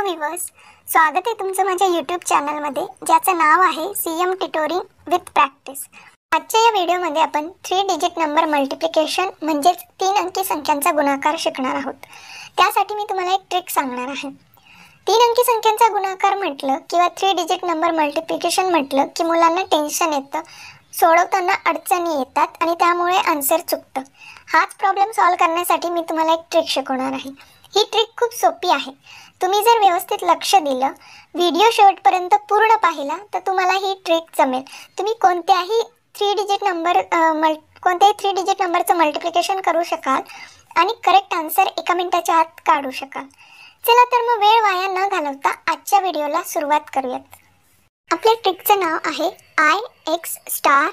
Viewers, स्वागत आहे तुमचं माझ्या यूट्यूब चॅनलमध्ये ज्याचं नाव आहे सीएम ट्युटोरिंग विथ प्रॅक्टिस। आजच्या या व्हिडिओमध्ये आपण 3 डिजिट नंबर मल्टिप्लिकेशन म्हणजेच 3 अंकी संख्यांचा गुणाकार शिकणार आहोत। त्यासाठी मी तुम्हाला एक ट्रिक सांगणार आहे। 3 अंकी संख्यांचा गुणाकार म्हटलं किंवा 3 डिजिट नंबर मल्टिप्लिकेशन म्हटलं की मुलांना टेन्शन येतं, सोडवताना अडचणी येतात आणि त्यामुळे आन्सर चुकतं। हाच प्रॉब्लेम सॉल्व करण्यासाठी मी तुम्हाला एक ट्रिक शिकवणार आहे। ही ट्रिक खूप सोपी आहे। तुम्ही जर व्यवस्थित लक्ष दिलं, व्हिडिओ शेवटपर्यंत पूर्ण पाहिला तर तुम्हाला ही ट्रिक जमेल। तुम्ही कोणत्याही 3 डिजिट नंबरचं मल्टिप्लिकेशन करू शकाल आणि करेक्ट आन्सर 1 मिनिटाच्या आत काढू शकाल। चला तर मग वेळ वाया न घालवता आजच्या व्हिडिओला सुरुवात करूयात। आपल्या ट्रिकचं नाव आहे IX*XI।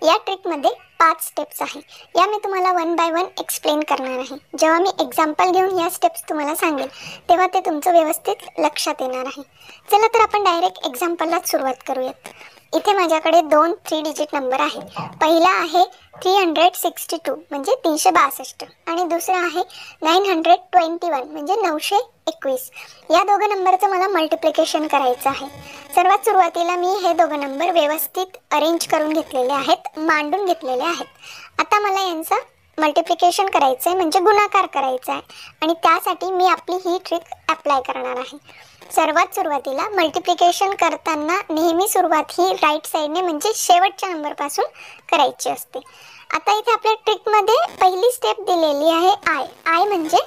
या ट्रिकमध्ये 5 स्टेप्स आहे। या मी तुम्हाला 1 बाय 1 एक्सप्लेन करणार आहे। जेव्हा मी एग्जांपल घेऊन या स्टेप्स तुम्हाला सांगेल तेव्हा ते तुमचं व्यवस्थित लक्षात येणार आहे। चला तर आपण डायरेक्ट एक्झाम्पलला सुरुवात करूयात। इथे माझ्याकडे 2 3 डिजिट नंबर आहे। पहिला आहे 362 म्हणजे 362 आणि दुसरा आहे 921 म्हणजे 921। या दोघं नंबरचं मला मल्टिप्लिकेशन करायचं आहे। सर्वात सुरुवातीला मी हे दोघं नंबर व्यवस्थित अरेंज करून घेतलेले आहेत, मांडून घेतलेले आहेत। आता मला यांचं मल्टिप्लिकेशन करायचं आहे म्हणजे गुणाकार करायचा आहे आणि त्यासाठी मी आपली ही ट्रिक अप्लाय करणार आहे। सर्वात सुरुवातीला मल्टिप्लिकेशन करताना नेहमी सुरुवात ही राईट साइडने म्हणजे शेवटच्या नंबरपासून करायची असते। आता इथे आपल्या ट्रिकमध्ये पहिली स्टेप दिलेली आहे आय म्हणजे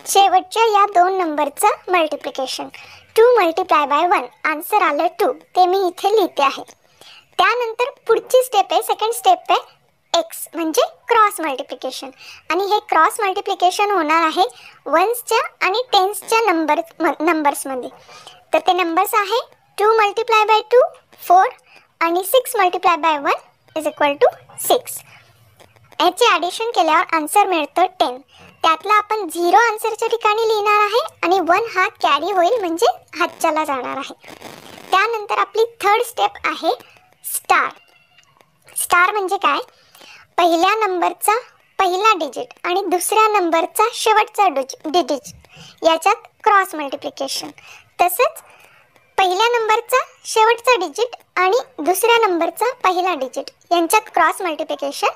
शेवटच्या या 2 नंबरचं मल्टिप्लिकेशन। 2 मल्टिप्लाय बाय 1 आन्सर आलं 2, ते मी इथे लिहिते आहे। त्यानंतर पुढची स्टेप आहे, सेकंड स्टेप आहे x म्हणजे क्रॉस मल्टिप्लिकेशन आणि हे क्रॉस मल्टिप्लिकेशन होणार आहे वन्सच्या आणि टेन्सच्या नंबर्समध्ये। तर ते नंबर्स आहे 2 मल्टिप्लाय बाय 2 4 आणि 6 multiply by 1 is equal to 6। याचे ॲडिशन केल्यावर आन्सर मिळतं 10। त्यातला आपण 0 आन्सरच्या ठिकाणी लिहिणार आहे आणि 1 हा कॅरी होईल म्हणजे हातच्याला जाणार आहे। त्यानंतर आपली थर्ड स्टेप आहे स्टार। स्टार म्हणजे काय? पहिल्या नंबरचा पहिला डिजिट आणि दुसऱ्या नंबरचा शेवटचा डिजिट याच्यात क्रॉस मल्टिप्लिकेशन। तसंच पहिल्या नंबरचा शेवटचा डिजिट आणि दुसऱ्या नंबरचा पहिला डिजिट यांच्यात क्रॉस मल्टिप्लिकेशन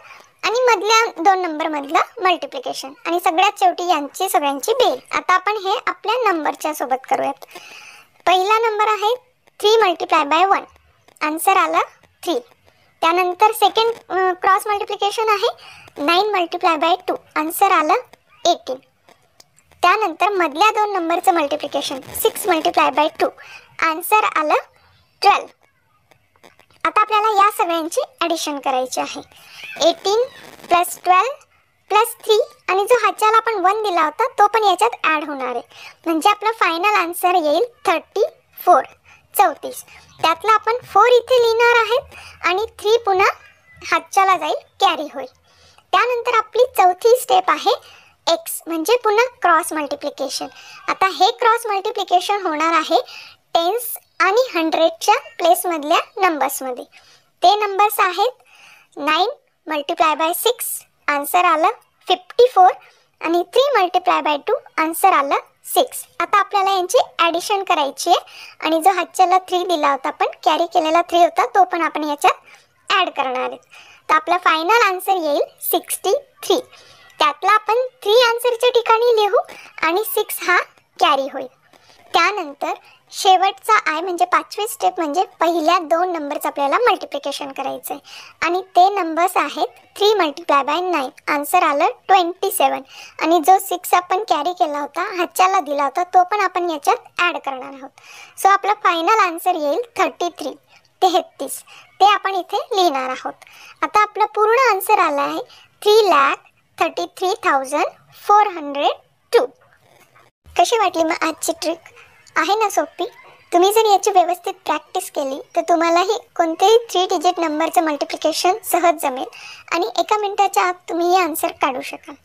आणि मधल्या 2 नंबरमधलं मल्टिप्लिकेशन आणि सगळ्यात शेवटी यांची सगळ्यांची बेरीज। आता आपण हे आपल्या नंबरच्या सोबत करूयात। पहिला नंबर आहे 3 मल्टिप्लाय बाय 1 आन्सर आलं 3। त्यानंतर सेकंड क्रॉस मल्टिप्लिकेशन आहे 9 मल्टिप्लाय बाय 2 आन्सर आलं 18। त्यानंतर मधल्या 2 नंबरचं मल्टिप्लिकेशन 6 मल्टिप्लाय बाय 2 आन्सर आलं 12। आता आपल्याला या सगळ्यांची ॲडिशन करायची आहे। 18 प्लस 12 प्लस 3 आणि जो हाच्याला आपण 1 दिला होता तो पण याच्यात ॲड होणार आहे म्हणजे आपलं फायनल आन्सर येईल 34। त्यातला आपण 4 इथे लिहिणार आहेत आणि 3 पुन्हा हातच्याला जाईल, कॅरी होईल। त्यानंतर आपली चौथी स्टेप आहे x म्हणजे पुन्हा क्रॉस मल्टिप्लिकेशन। आता हे क्रॉस मल्टिप्लिकेशन होणार आहे टेन्स आणि 100च्या प्लेसमधल्या नंबर्समध्ये। ते नंबर्स आहेत 9 मल्टिप्लाय बाय 6 आन्सर आलं 54 आणि 3 मल्टिप्लाय बाय 2 आन्सर आलं 6। आता आपल्याला यांची ॲडिशन करायची आहे आणि जो हातच्याला 3 दिला होता आपण कॅरी केलेला 3 होता तो पण आपण याच्यात ॲड करणार आहे। तर आपला फायनल आन्सर येईल 63। त्यातला आपण 3 आन्सरच्या ठिकाणी लिहू आणि 6 हा कॅरी होईल। त्यानंतर शेवटचा आय म्हणजे 5वी स्टेप म्हणजे पहिल्या 2 नंबरचं आपल्याला मल्टिप्लिकेशन करायचं आहे आणि ते नंबर्स आहेत 3 मल्टिप्लाय बाय 9 आन्सर आलं 27 आणि जो 6 आपण कॅरी केला होता हातच्याला दिला होता तो पण आपण याच्यात ॲड करणार आहोत। सो आपला फायनल आन्सर येईल 33। ते आपण इथे लिहिणार आहोत। आता आपला पूर्ण आन्सर आला आहे 3,33,402। कशी वाटली मग आजची ट्रिक? आहे ना सोपी? तुम्ही जर याची व्यवस्थित प्रॅक्टिस केली तर तुम्हालाही कोणतेही 3 डिजिट नंबरचं मल्टिप्लिकेशन सहज जमेल आणि 1 मिनिटाच्या आत तुम्ही हे आन्सर काढू शकाल।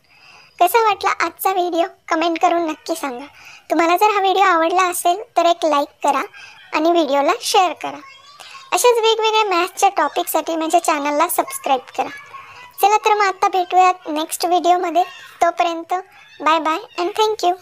कसा वाटला आजचा व्हिडिओ कमेंट करून नक्की सांगा। तुम्हाला जर हा व्हिडिओ आवडला असेल तर एक लाईक करा आणि व्हिडिओला शेअर करा। अशाच वेगवेगळ्या मॅथ्सच्या टॉपिकसाठी माझ्या चॅनलला सबस्क्राईब करा। चला तर मग आता भेटूयात नेक्स्ट व्हिडिओमध्ये। तोपर्यंत बाय बाय अँड थँक्यू।